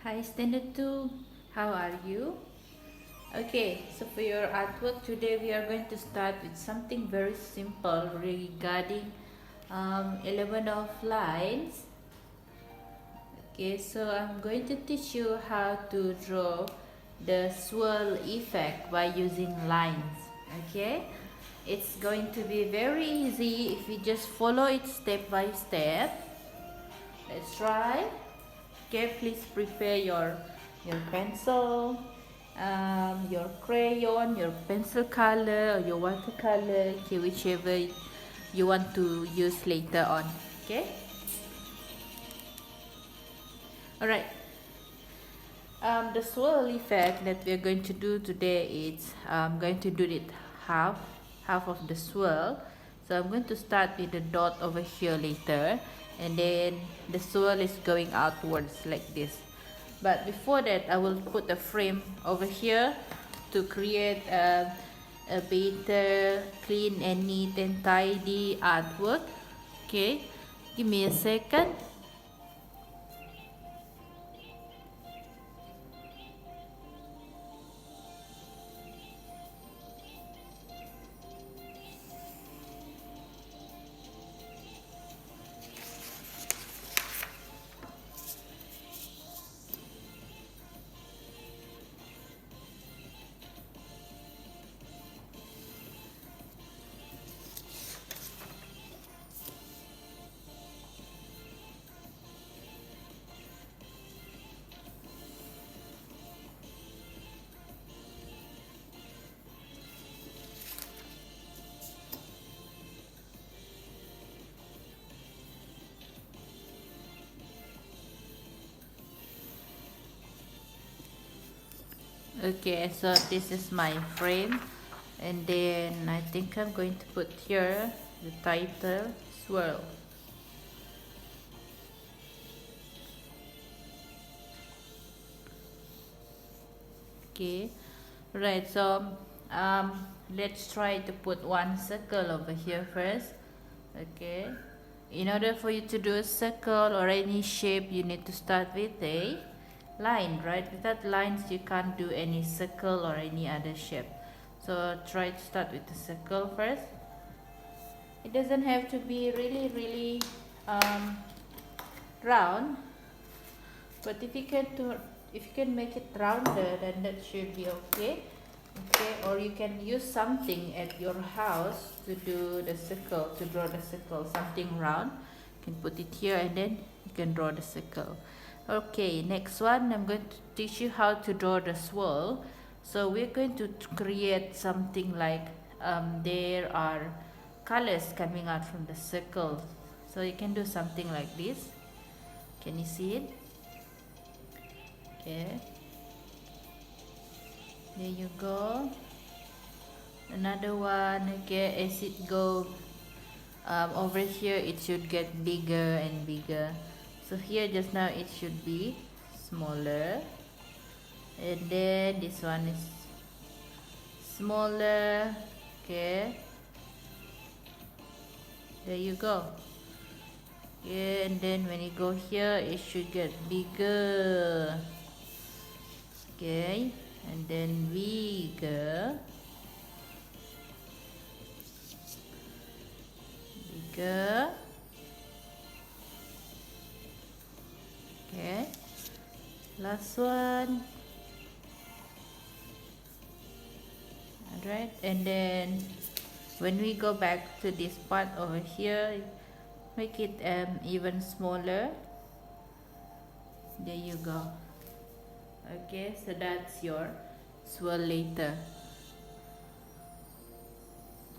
Hi Standard 2, how are you? Okay, so for your artwork today we are going to start with something very simple regarding 11 of lines. Okay, so I'm going to teach you how to draw the swirl effect by using lines. Okay, it's going to be very easy if you just follow it step by step. Let's try. Okay, please prepare your pencil, your crayon, your pencil color, or your watercolor, okay, whichever you want to use later on. Okay. All right. The swirl effect that we are going to do today is I'm going to do it half of the swirl. So I'm going to start with the dot over here later, and then the swirl is going outwards like this. But before that, I will put a frame over here to create a better, clean and neat and tidy artwork. Okay, give me a second. Okay, so this is my frame, and then I think I'm going to put here the title Swirl. Okay, right, so let's try to put one circle over here first. Okay, in order for you to do a circle or any shape, you need to start with a line, right? Without lines you can't do any circle or any other shape. So try to start with the circle first. It doesn't have to be really round, but if you can make it rounder, then that should be okay. Okay, or you can use something at your house to do the circle, to draw the circle, something round. You can put it here and then you can draw the circle. Okay, next one, I'm going to teach you how to draw the swirl. So we're going to create something like there are colors coming out from the circle. So you can do something like this. Can you see it? Okay. There you go. Another one. Okay, as it go over here, it should get bigger and bigger. So here just now it should be smaller, and then this one is smaller. Okay, there you go. Okay, and then when you go here, it should get bigger. Okay, and then bigger. Bigger. Okay, last one. Alright, and then when we go back to this part over here, make it even smaller. There you go. Okay, so that's your swirl later.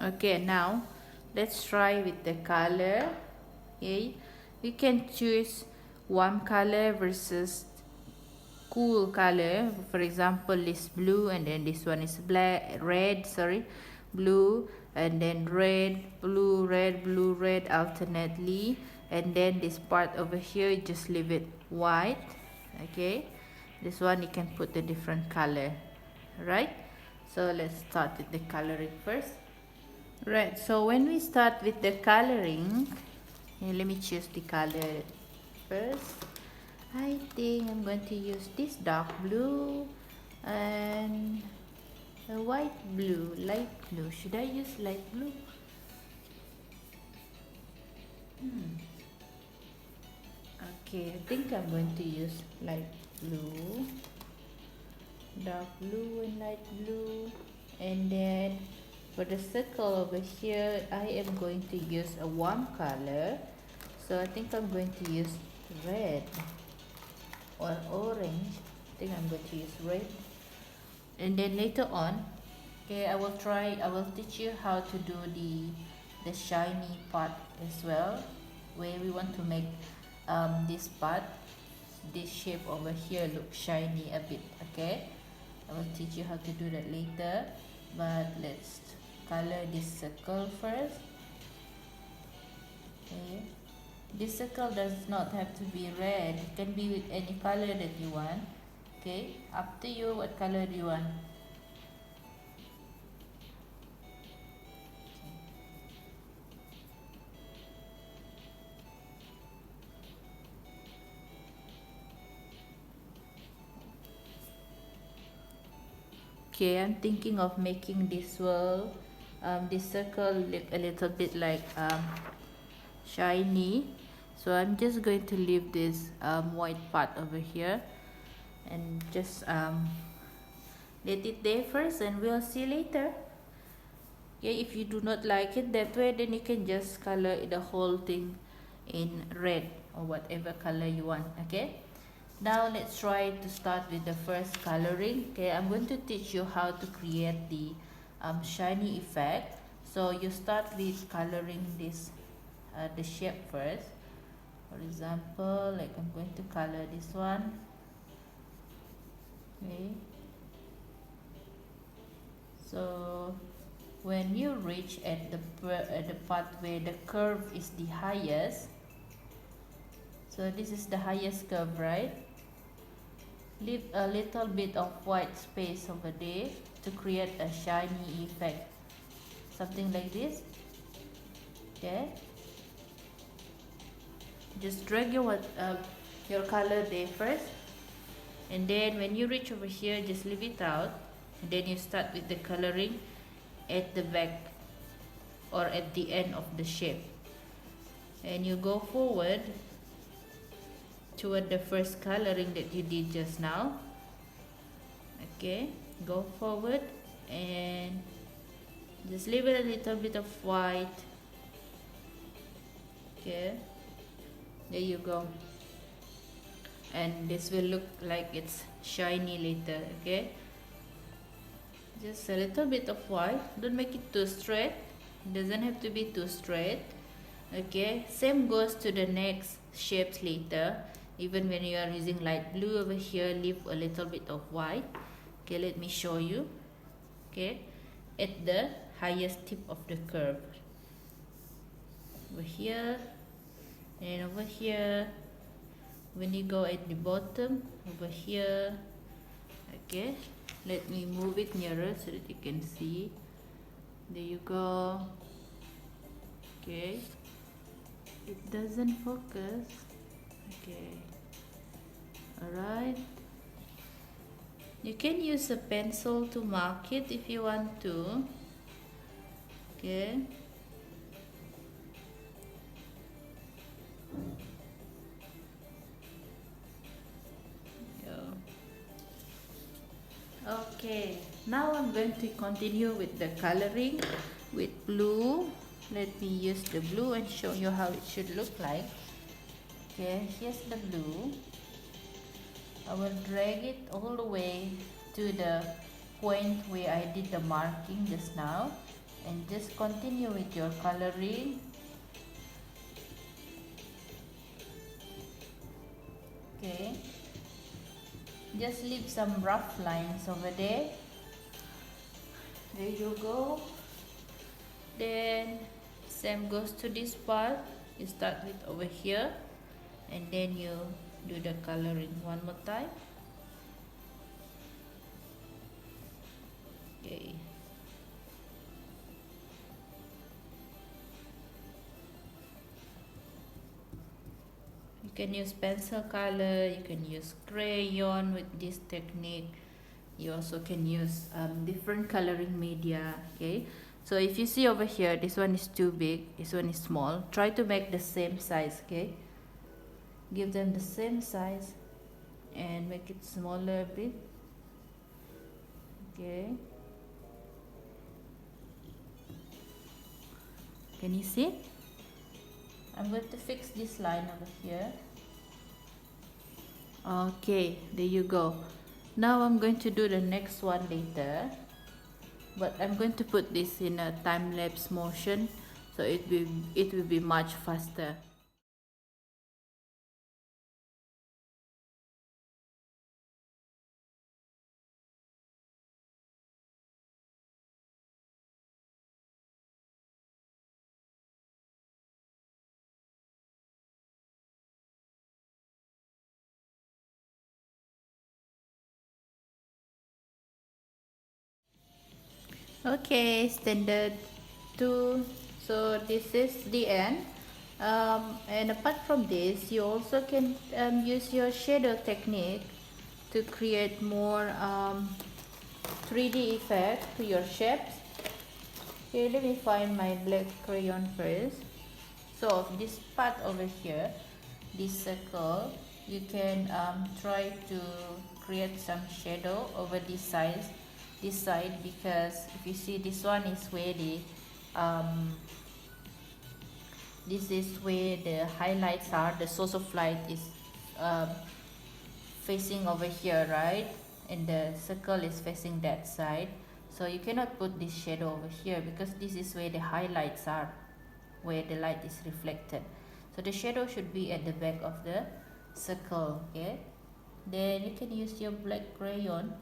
Okay, now let's try with the color. Okay, you can choose warm color versus cool color. For example, this blue, and then this one is blue, and then red, blue, red alternately, and then this part over here just leave it white. Okay, this one you can put a different color, right? So let's start with the coloring first. Right, so when we start with the coloring, okay, let me choose the color first. I think I'm going to use this dark blue and a white blue, light blue. Should I use light blue? Okay, I think I'm going to use light blue, dark blue and light blue. And then for the circle over here, I am going to use a warm color. So I think I'm going to use red or orange. I think I'm going to use red. And then later on, okay, I will teach you how to do the shiny part as well, where we want to make this part, this shape over here look shiny a bit. Okay, I will teach you how to do that later, but let's color this circle first. Okay, this circle does not have to be red, it can be with any color that you want. Okay, up to you, what color do you want? Okay, I'm thinking of making this swirl, this circle look a little bit like shiny. So I'm just going to leave this white part over here and just let it there first, and we'll see later. Okay, if you do not like it that way, then you can just color the whole thing in red or whatever color you want. Okay, now let's try to start with the first coloring. Okay, I'm going to teach you how to create the shiny effect. So you start with coloring this the shape first. For example, like I'm going to color this one. Okay, so when you reach at the part where the curve is the highest, so this is the highest curve, right? Leave a little bit of white space over there to create a shiny effect, something like this. Okay, just drag your color there first, and then when you reach over here, just leave it out, and then you start with the coloring at the back or at the end of the shape, and you go forward toward the first coloring that you did just now. Okay, go forward and just leave it a little bit of white. Okay, there you go, and this will look like it's shiny later. Okay, just a little bit of white, don't make it too straight, it doesn't have to be too straight. Okay, same goes to the next shapes later. Even when you are using light blue over here, leave a little bit of white. Okay, let me show you. Okay, at the highest tip of the curve, over here and over here. When you go at the bottom, over here. Okay, let me move it nearer so that you can see. There you go. Okay, it doesn't focus. Okay, alright, you can use a pencil to mark it if you want to. Okay, okay, now I'm going to continue with the coloring with blue. Let me use the blue and show you how it should look like. Okay, here's the blue. I will drag it all the way to the point where I did the marking just now, and just continue with your coloring. Okay, just leave some rough lines over there. There you go. Then same goes to this part. You start with over here, and then you do the coloring one more time. Okay, can use pencil color, you can use crayon with this technique. You also can use different coloring media. Okay, so if you see over here, this one is too big, this one is small, try to make the same size. Okay, give them the same size and make it smaller a bit. Okay, can you see? I'm going to fix this line over here. Okay, there you go. Now I'm going to do the next one later, but I'm going to put this in a time-lapse motion, so it will be much faster. Okay, standard 2. So this is the end. And apart from this, you also can use your shadow technique to create more 3D effect to your shapes. Okay, let me find my black crayon first. So this part over here, this circle, you can try to create some shadow over this side, because if you see, this one is where this is where the highlights are. The source of light is facing over here, right? And the circle is facing that side, so you cannot put this shadow over here because this is where the highlights are, where the light is reflected. So the shadow should be at the back of the circle. Okay, then you can use your black crayon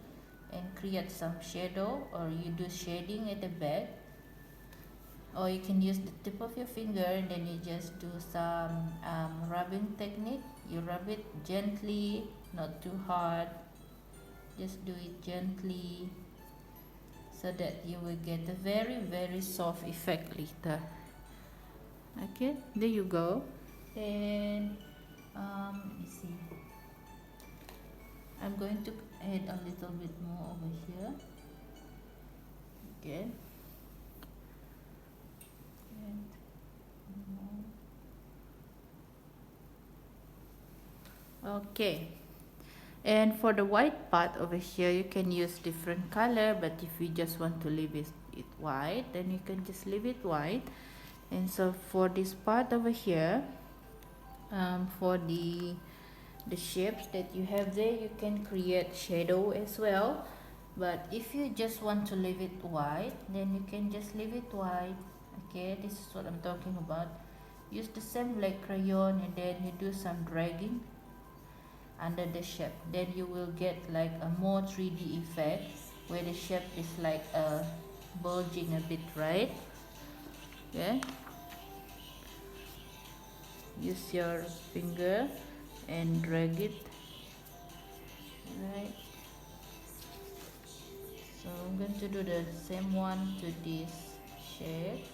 and create some shadow, or you do shading at the back, or you can use the tip of your finger and then you just do some rubbing technique. You rub it gently, not too hard, just do it gently, so that you will get a very soft effect later. Okay, there you go. Then let me see, I'm going to add a little bit more over here. Okay, and more. Okay, and for the white part over here, you can use different color, but if you just want to leave it white, then you can just leave it white. And so for this part over here, for the shapes that you have there, you can create shadow as well, but if you just want to leave it white, then you can just leave it white. Okay, this is what I'm talking about. Use the same black crayon and then you do some dragging under the shape, then you will get like a more 3D effect where the shape is like bulging a bit, right? Yeah, use your finger and drag it, right? So I'm going to do the same one to this shape.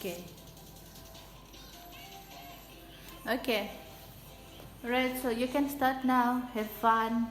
Okay. Okay. Right, so you can start now. Have fun.